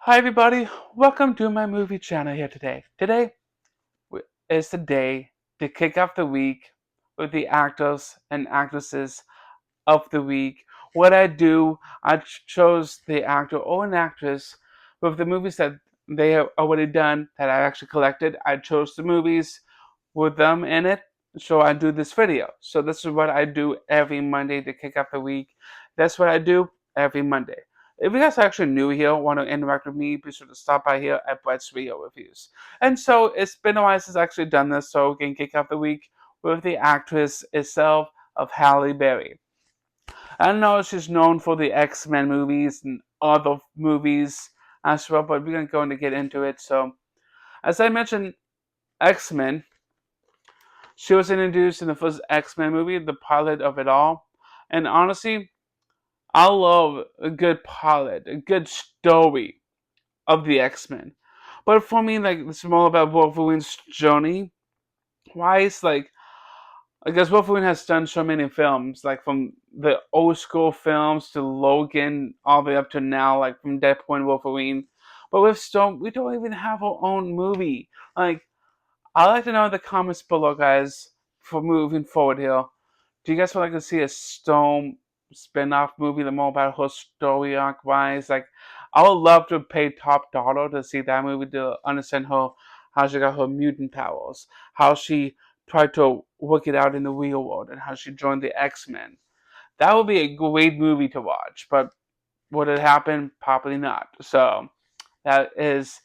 Hi everybody, welcome to my movie channel here today. Today is the day to kick off the week with the actors and actresses of the week. What I do, I chose the actor or an actress with the movies that they have already done that I actually collected. I chose the movies with them in it, so I do this video. So this is what I do every Monday to kick off the week. That's what I do every Monday. If you guys are actually new here, want to interact with me, be sure to stop by here at Brett's Video Reviews. And so it's been a while since I've actually done this, so we can kick off the week with the actress itself of Halle Berry. I know she's known for the X-Men movies and other movies as well, but we're going to get into it. So, as I mentioned, X-Men, she was introduced in the first X-Men movie, the pilot of it all. And honestly, I love a good pilot, a good story of the X-Men. But for me, like, it's more about Wolverine's journey. Why is like I guess Wolverine has done so many films, like from the old school films to Logan, all the way up to now, like from Deadpool and Wolverine. But with Stone, we don't even have our own movie. Like, I'd like to know in the comments below, guys, for moving forward here. Do you guys would like to see a Stone spin-off movie, the more about her story arc wise? Like, I would love to pay top dollar to see that movie to understand her, how she got her mutant powers, how she tried to work it out in the real world, and how she joined the X-Men. That would be a great movie to watch, but would it happen? Probably not. So that is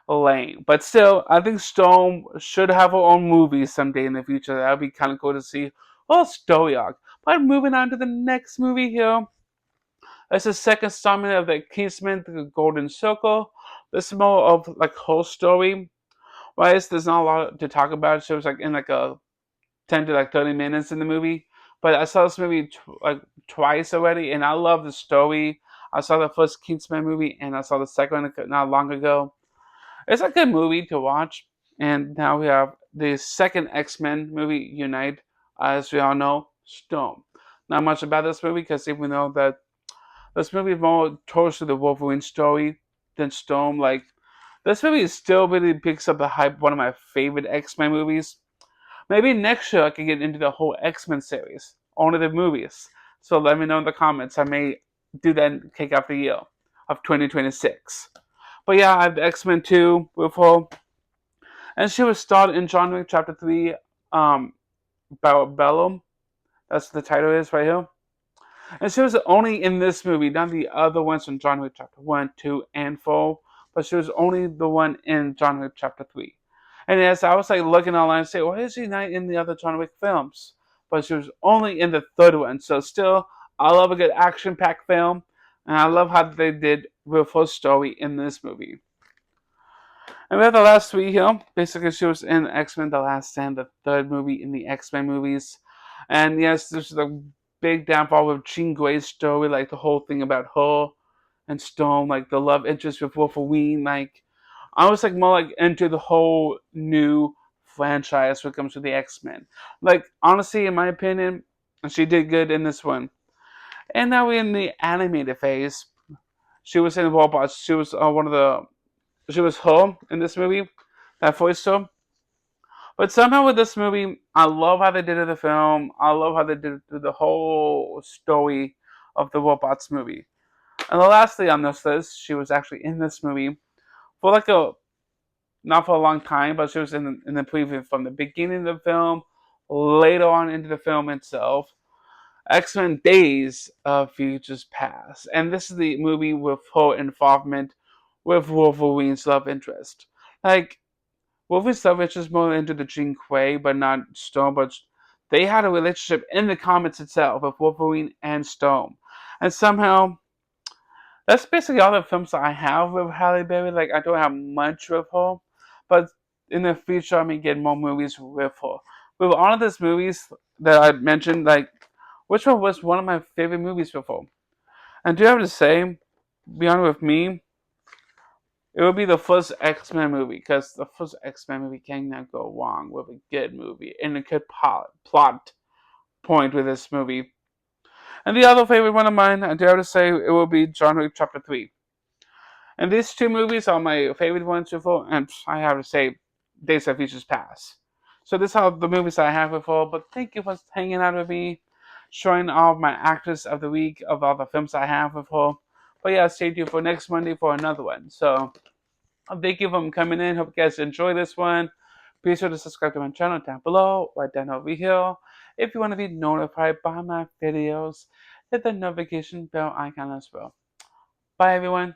lame. But still, I think Stone should have her own movie someday in the future. That would be kind of cool to see. Well, story arc. But moving on to the next movie here. It's the second installment of the Kingsman, the Golden Circle. This is more of like whole story. Right? There's not a lot to talk about. So it's like in like a 10 to like 30 minutes in the movie. But I saw this movie like twice already, and I love the story. I saw the first Kingsman movie, and I saw the second one not long ago. It's a good movie to watch. And now we have the second X-Men movie, Unite. As we all know, Storm. Not much about this movie because even though that this movie is more towards to the Wolverine story than Storm, like this movie still really picks up the hype. One of my favorite X-Men movies. Maybe next year I can get into the whole X-Men series, only the movies. So let me know in the comments. I may do that and kick off the year of 2026. But yeah, I have X-Men 2 with her. And she was starred in John Wick Chapter 3, um, Bellum. That's the title is right here. And she was only in this movie, not the other ones from John Wick Chapter 1, 2, and 4. But she was only the one in John Wick Chapter 3. And as I was like looking online and say, why is she not in the other John Wick films? But she was only in the third one. So still, I love a good action-packed film. And I love how they did with her story in this movie. And we have the last three here. Basically, she was in X-Men The Last Stand, the third movie in the X-Men movies. And yes, there's a big downfall with Jean Grey's story, like the whole thing about her and Storm, like the love interest with Wolverine. Like, I was like more like into the whole new franchise when it comes to the X-Men. Like, honestly, in my opinion, she did good in this one. And now we're in the animated phase. She was in Robots. She was one of the she was home in this movie, that voiced her. But somehow with this movie, I love how they did it in the film. I love how they did the whole story of the robots movie. And the lastly on this list, she was actually in this movie for like a not for a long time, but she was in the preview from the beginning of the film, later on into the film itself. X-Men Days of Futures Past. And this is the movie with her involvement with Wolverine's love interest. Like, Wolverine's love interest is more into the Jean Grey, but not Storm, but they had a relationship in the comics itself with Wolverine and Storm. And somehow, that's basically all the films that I have with Halle Berry. Like, I don't have much with her, but in the future, I may get more movies with her. With all of these movies that I mentioned, like, which one was one of my favorite movies with her? And do you have to say, be honest with me, it would be the first X-Men movie, because the first X-Men movie cannot go wrong with a good movie and a good plot point with this movie. And the other favorite one of mine, I dare to say, it will be John Wick Chapter 3. And these two movies are my favorite ones so far, and I have to say, Days of Futures Past. So these are the movies I have before, but thank you for hanging out with me, showing all my actors of the week of all the films I have before. But yeah, stay tuned for next Monday for another one. So thank you for coming in. Hope you guys enjoy this one. Be sure to subscribe to my channel down below, right down over here. If you want to be notified by my videos, hit the notification bell icon as well. Bye everyone.